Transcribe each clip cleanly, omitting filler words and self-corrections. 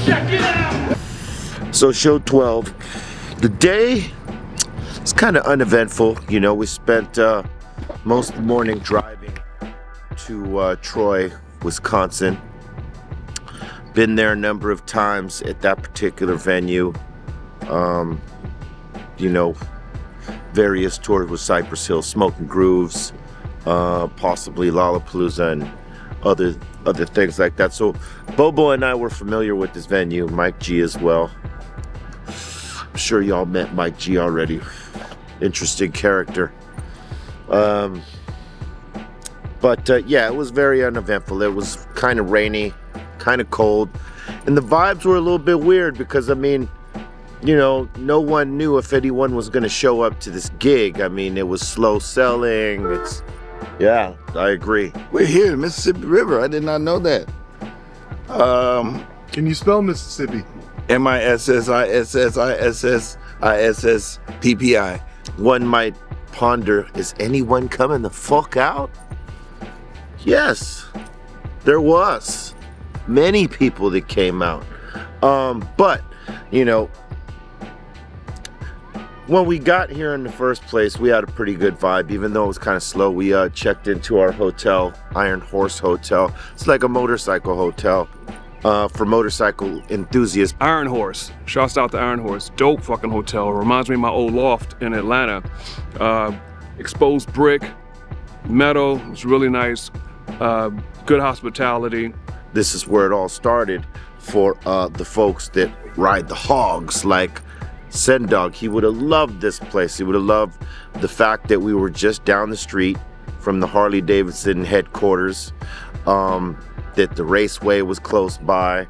Check it out. So show 12. The day is kind of uneventful. You know, we spent most of the morning driving to Troy, Wisconsin. Been there a number of times at that particular venue. You know, various tours with Cypress Hill, Smoking Grooves, possibly Lollapalooza and other things like that. So Bobo and I were familiar with this venue, Mike G as well. I'm sure y'all met Mike G already. Interesting character. But yeah, it was very uneventful. It was kind of rainy, kind of cold, and the vibes were a little bit weird because, I mean, you know, no one knew if anyone was going to show up to this gig. I mean, it was slow selling. Yeah, I agree. We're here in the Mississippi River. I did not know that. Can you spell Mississippi? MISSISSISSISSPPI. One might ponder, is anyone coming the fuck out? Yes, there was many people that came out. But, you know, when we got here in the first place, we had a pretty good vibe, even though it was kind of slow. We checked into our hotel, Iron Horse Hotel. It's like a motorcycle hotel for motorcycle enthusiasts. Iron Horse, shouts out to Iron Horse. Dope fucking hotel. Reminds me of my old loft in Atlanta. Exposed brick, metal, it was really nice. Good hospitality. This is where it all started for the folks that ride the hogs, like Sen Dog. He would have loved this place. He would have loved the fact that we were just down the street from the Harley Davidson headquarters, that the raceway was close by,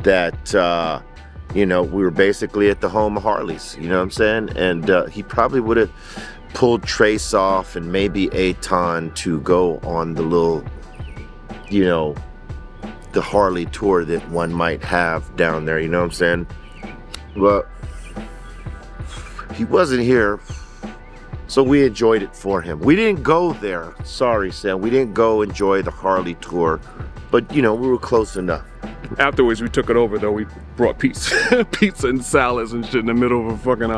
that you know, we were basically at the home of Harleys, you know what I'm saying? And he probably would have pulled Trace off and maybe Aton to go on the little, you know, the Harley tour that one might have down there, you know what I'm saying? But he wasn't here, so we enjoyed it for him. We didn't go there, sorry Sam, we didn't go enjoy the Harley tour, but you know, we were close enough. Afterwards, we took it over though. We brought pizza, pizza and salads and shit in the middle of a fucking,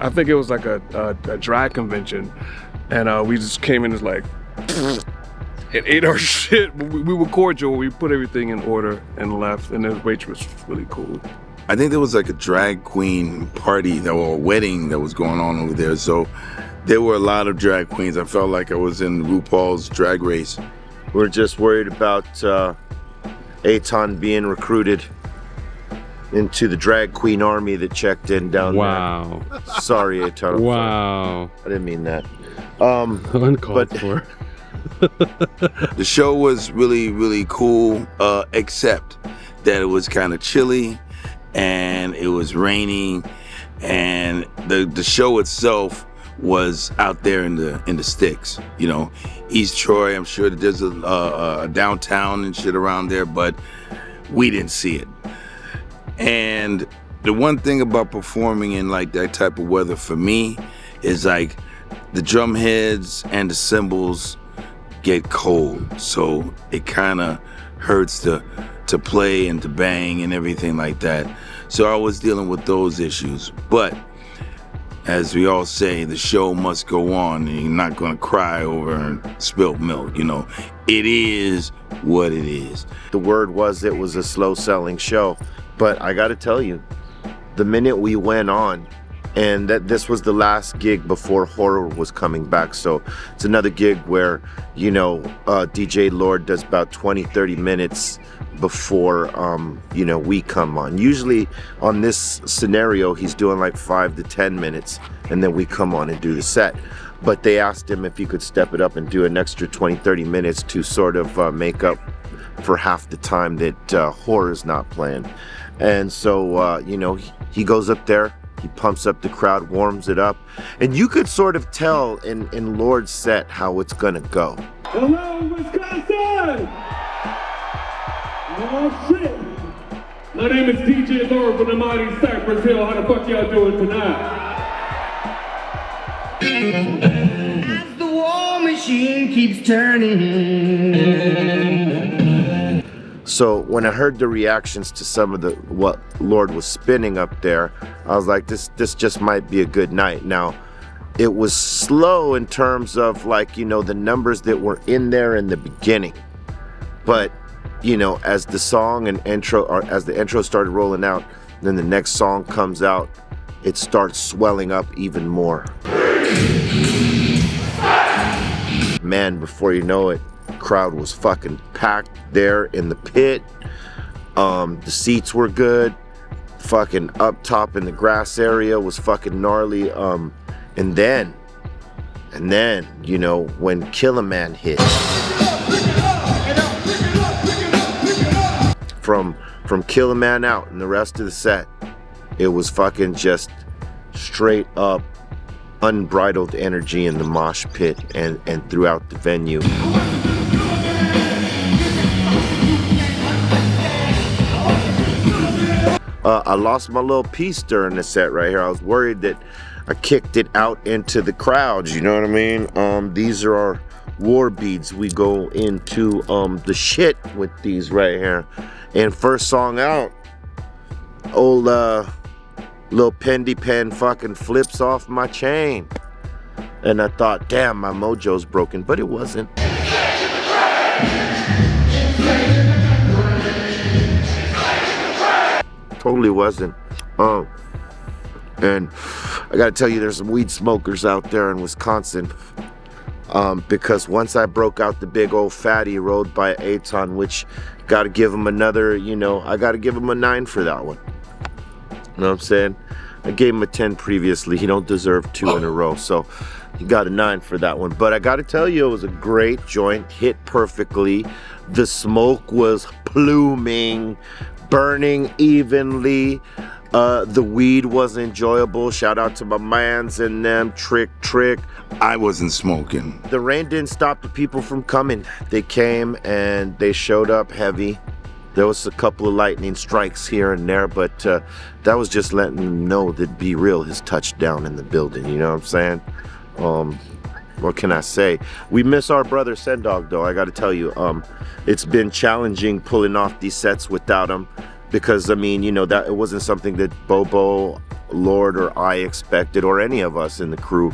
I think it was like a drag convention, and we just came in as like, and ate our shit. We were cordial. We put everything in order and left, and the waitress was really cool. I think there was like a drag queen party or a wedding that was going on over there. So there were a lot of drag queens. I felt like I was in RuPaul's Drag Race. We're just worried about Aton being recruited into the drag queen army that checked in down wow. there. Sorry, Aton. Wow. I didn't mean that. Uncalled for. The show was really, really cool, except that it was kind of chilly and it was raining, and the show itself was out there in the sticks, you know, East Troy. I'm sure that there's a downtown and shit around there, but we didn't see it. And the one thing about performing in like that type of weather for me is like the drum heads and the cymbals get cold, so it kind of hurts to play and to bang and everything like that. So I was dealing with those issues, but as we all say, the show must go on, and you're not gonna cry over spilt milk, you know. It is what it is. The word was it was a slow selling show, but I gotta tell you, the minute we went on, and that this was the last gig before horror was coming back, so it's another gig where, you know, DJ Lord does about 20-30 minutes before you know, we come on. Usually on this scenario he's doing like 5 to 10 minutes, and then we come on and do the set. But they asked him if he could step it up and do an extra 20-30 minutes to sort of make up for half the time that horror's not playing. And so you know, he goes up there, he pumps up the crowd, warms it up, and you could sort of tell in Lord's set how it's gonna go. Hello, Wisconsin! Oh shit! My name is DJ Lord from the mighty Cypress Hill. How the fuck y'all doing tonight? As the war machine keeps turning, So when I heard the reactions to some of what Lord was spinning up there, I was like, this just might be a good night. Now, it was slow in terms of like, you know, the numbers that were in there in the beginning. But, you know, as the song and intro, or as the intro started rolling out, then the next song comes out, it starts swelling up even more. Man, before you know it, crowd was fucking packed there in the pit. The seats were good. Fucking up top in the grass area was fucking gnarly. And then, you know, when Kill a Man hit, from Kill a Man out and the rest of the set, it was fucking just straight up unbridled energy in the mosh pit and throughout the venue. I lost my little piece during the set right here. I was worried that I kicked it out into the crowds, you know what I mean? These are our war beads. We go into the shit with these right here. And first song out, old little Pendy Pen fucking flips off my chain. And I thought, damn, my mojo's broken, but it wasn't. Totally wasn't. And I gotta tell you, there's some weed smokers out there in Wisconsin. Because once I broke out the big old fatty rolled by Aton, which gotta give him another, you know, I gotta give him a 9 for that one. You know what I'm saying? I gave him a 10 previously. He don't deserve 2 in a row, so he got a 9 for that one. But I gotta tell you, it was a great joint, hit perfectly. The smoke was pluming, burning evenly. The weed was enjoyable. Shout out to my mans and them, Trick. I wasn't smoking. The rain didn't stop the people from coming. They came and they showed up heavy. There was a couple of lightning strikes here and there, but that was just letting them know that Be Real has touched down in the building, you know what I'm saying? What can I say? We miss our brother Sen Dog though, I gotta tell you. It's been challenging pulling off these sets without him, because I mean, you know, that it wasn't something that Bobo, Lord, or I expected, or any of us in the crew.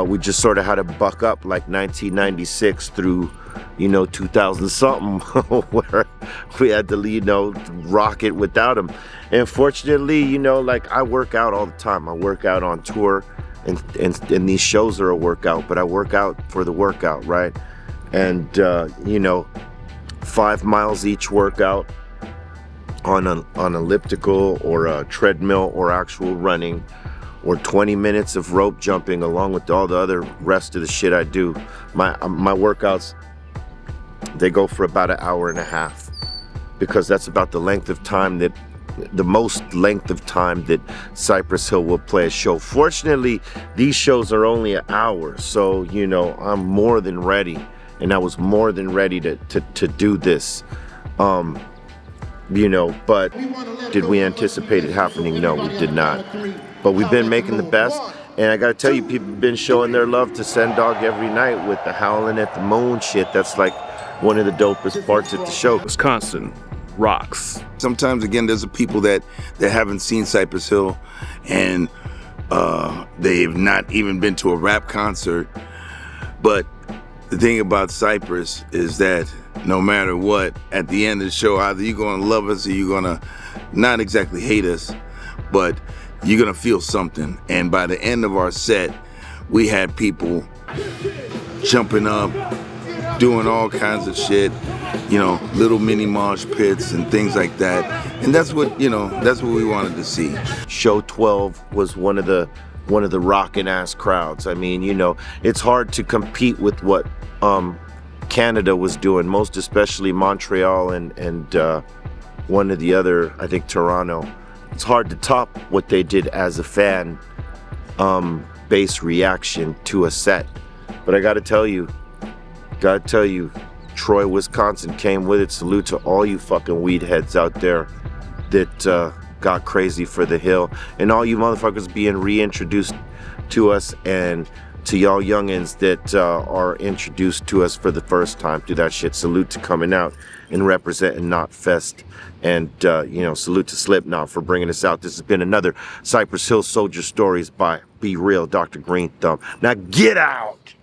We just sort of had to buck up like 1996 through, you know, 2000 something, where we had to, you know, rock it without him. And fortunately, you know, like I work out all the time. I work out on tour, and these shows are a workout, but I work out for the workout, right? And you know, 5 miles each workout on an elliptical or a treadmill or actual running, or 20 minutes of rope jumping, along with all the other rest of the shit I do. My workouts, they go for about an hour and a half, because that's about the length of time that, the most length of time that Cypress Hill will play a show. Fortunately, these shows are only an hour, so you know, I'm more than ready, and I was more than ready to do this. You know, but did we anticipate it happening? No, we did not. But we've been making the best, and I gotta tell you, people have been showing their love to Sen Dog every night with the Howling at the Moon shit. That's like one of the dopest parts of the show. Wisconsin rocks. Sometimes, again, there's people that haven't seen Cypress Hill, and they've not even been to a rap concert. But the thing about Cypress is that no matter what, at the end of the show, either you're gonna love us or you're gonna not exactly hate us, but you're gonna feel something. And by the end of our set, we had people jumping up, doing all kinds of shit, you know, little mini mosh pits and things like that. And that's what, you know, that's what we wanted to see. Show 12 was one of the rockin' ass crowds. I mean, you know, it's hard to compete with what Canada was doing, most especially Montreal and one of the other, I think Toronto. It's hard to top what they did as a fan base reaction to a set. But I gotta tell you, Troy, Wisconsin came with it. Salute to all you fucking weed heads out there that got crazy for the hill, and all you motherfuckers being reintroduced to us and to y'all youngins that are introduced to us for the first time through that shit, salute to coming out and representing Knotfest. And, you know, salute to Slipknot for bringing us out. This has been another Cypress Hill Soldier Stories by Be Real, Dr. Green Thumb. Now get out!